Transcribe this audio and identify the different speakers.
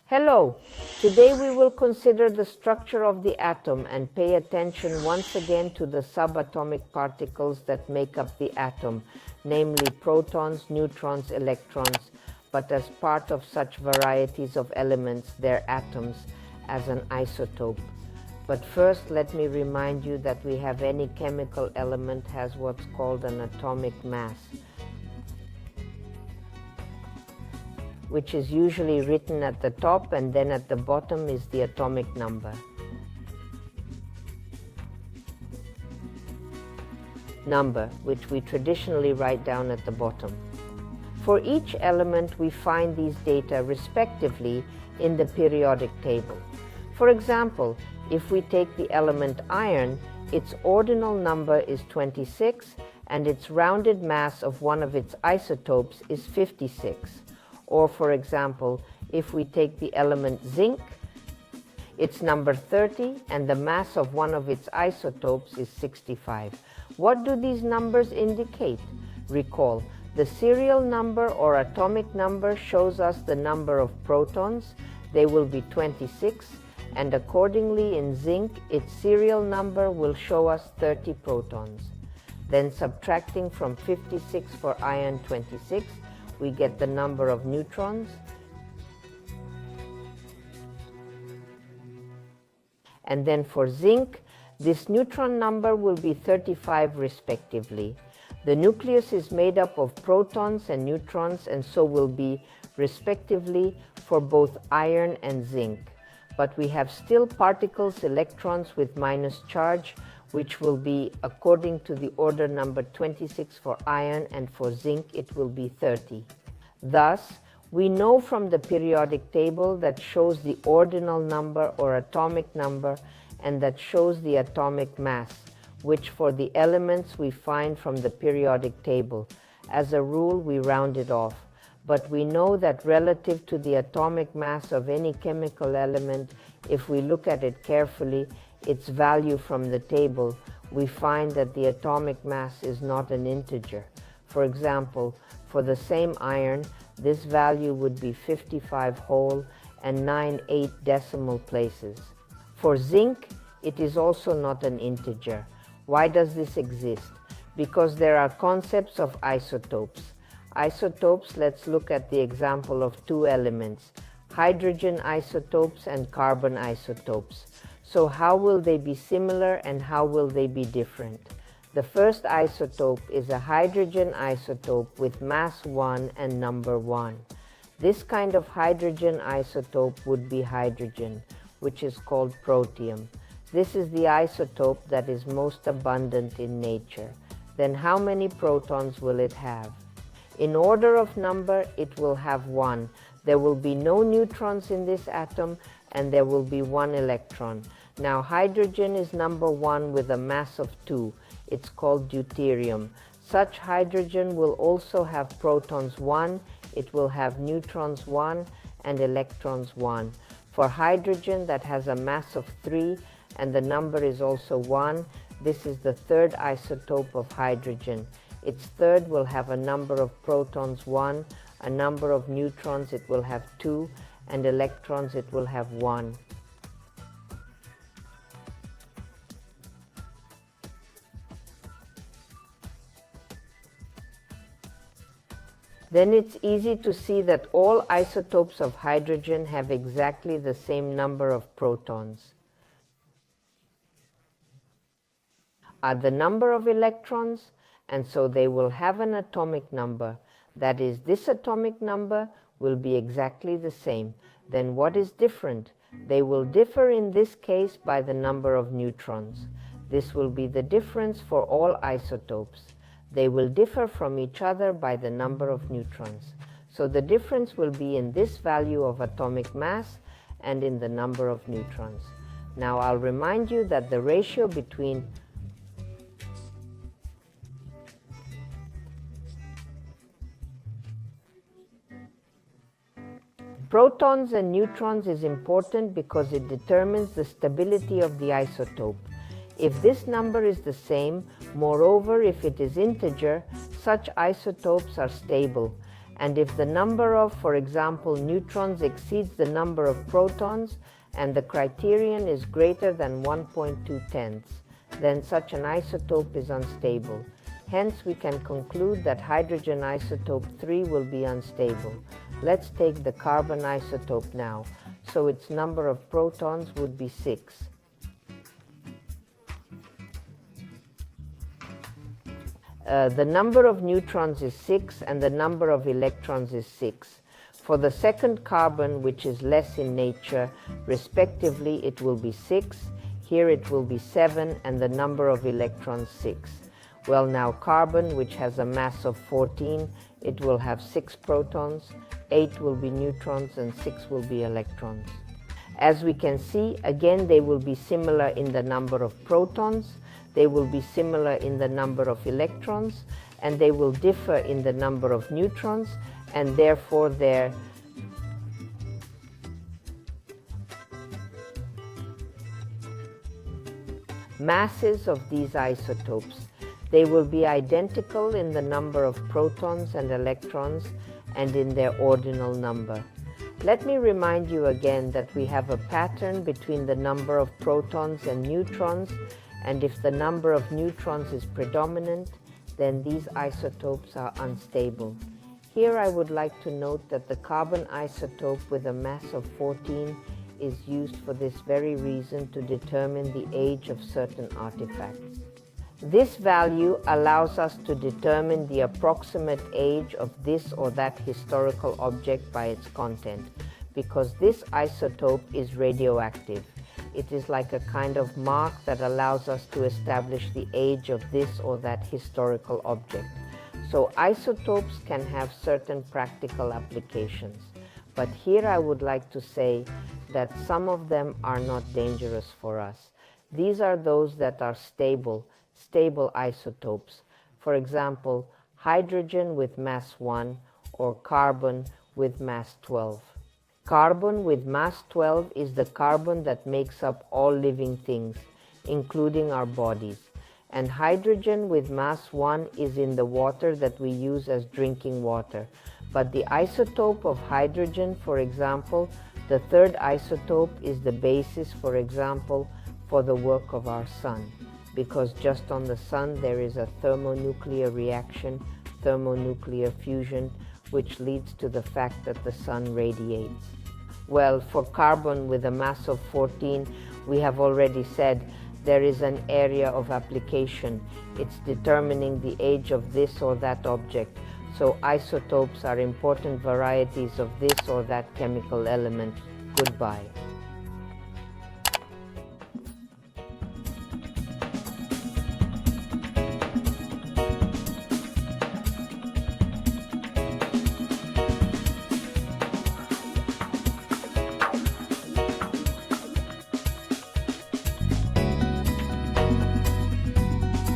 Speaker 1: Hello! Today we will consider the structure of the atom and pay attention once again to the subatomic particles that make up the atom, namely protons, neutrons, electrons, but as part of such varieties of elements, their atoms, as an isotope. But first, let me remind you that any chemical element has what's called an atomic mass, which is usually written at the top, and then at the bottom is the atomic number. Which we traditionally write down at the bottom. For each element, we find these data respectively in the periodic table. For example, if we take the element iron, its ordinal number is 26, and its rounded mass of one of its isotopes is 56. Or, for example, if we take the element zinc, its number 30, and the mass of one of its isotopes is 65. What do these numbers indicate? Recall, the serial number or atomic number shows us the number of protons. They will be 26, and accordingly in zinc, its serial number will show us 30 protons. Then subtracting from 56 for iron 26, we get the number of neutrons, and then for zinc, this neutron number will be 35 respectively. The nucleus is made up of protons and neutrons, and so will be respectively for both iron and zinc. But we have still particles, electrons with minus charge, which will be according to the order number 26 for iron, and for zinc it will be 30. Thus, we know from the periodic table that shows the ordinal number or atomic number, and that shows the atomic mass, which for the elements we find from the periodic table. As a rule, we round it off. But we know that relative to the atomic mass of any chemical element, if we look at it carefully, its value from the table, we find that the atomic mass is not an integer. For example, for the same iron, this value would be 55 whole and 9/8 decimal places. For zinc, it is also not an integer. Why does this exist? Because there are concepts of isotopes. Isotopes, let's look at the example of two elements, hydrogen isotopes and carbon isotopes. So how will they be similar and how will they be different? The first isotope is a hydrogen isotope with mass 1 and number 1. This kind of hydrogen isotope would be hydrogen, which is called protium. This is the isotope that is most abundant in nature. Then how many protons will it have? In order of number, it will have 1. There will be no neutrons in this atom, and there will be 1 electron. Now hydrogen is number 1 with a mass of 2. It's called deuterium. Such hydrogen will also have protons 1, it will have neutrons 1, and electrons 1. For hydrogen that has a mass of 3, and the number is also 1, this is the third isotope of hydrogen. Its third will have a number of protons 1, a number of neutrons it will have 2, and electrons it will have 1. Then it's easy to see that all isotopes of hydrogen have exactly the same number of protons. Are the number of electrons, and so they will have an atomic number. That is, this atomic number will be exactly the same. Then what is different? They will differ in this case by the number of neutrons. This will be the difference for all isotopes. They will differ from each other by the number of neutrons. So the difference will be in this value of atomic mass and in the number of neutrons. Now I'll remind you that the ratio between protons and neutrons is important because it determines the stability of the isotope. If this number is the same, moreover, if it is integer, such isotopes are stable. And if the number of, for example, neutrons exceeds the number of protons and the criterion is greater than 1.2, then such an isotope is unstable. Hence, we can conclude that hydrogen isotope 3 will be unstable. Let's take the carbon isotope now. So its number of protons would be 6. The number of neutrons is 6 and the number of electrons is 6. For the second carbon, which is less in nature, respectively, it will be 6. Here it will be 7 and the number of electrons 6. Well, now carbon, which has a mass of 14, it will have 6 protons, 8 will be neutrons and 6 will be electrons. As we can see, again they will be similar in the number of protons, they will be similar in the number of electrons, and they will differ in the number of neutrons, and therefore their masses of these isotopes. They will be identical in the number of protons and electrons and in their ordinal number. Let me remind you again that we have a pattern between the number of protons and neutrons, and if the number of neutrons is predominant, then these isotopes are unstable. Here I would like to note that the carbon isotope with a mass of 14 is used for this very reason, to determine the age of certain artifacts. This value allows us to determine the approximate age of this or that historical object by its content, because this isotope is radioactive. It is like a kind of mark that allows us to establish the age of this or that historical object. So isotopes can have certain practical applications. But here I would like to say that some of them are not dangerous for us. These are those that are stable isotopes. For example, hydrogen with mass 1 or carbon with mass 12. Carbon with mass 12 is the carbon that makes up all living things, including our bodies. And hydrogen with mass 1 is in the water that we use as drinking water. But the isotope of hydrogen, for example, the third isotope, is the basis, for example, for the work of our sun. Because just on the sun there is a thermonuclear reaction, thermonuclear fusion, which leads to the fact that the sun radiates. Well, for carbon with a mass of 14, we have already said there is an area of application. It's determining the age of this or that object. So isotopes are important varieties of this or that chemical element. Goodbye.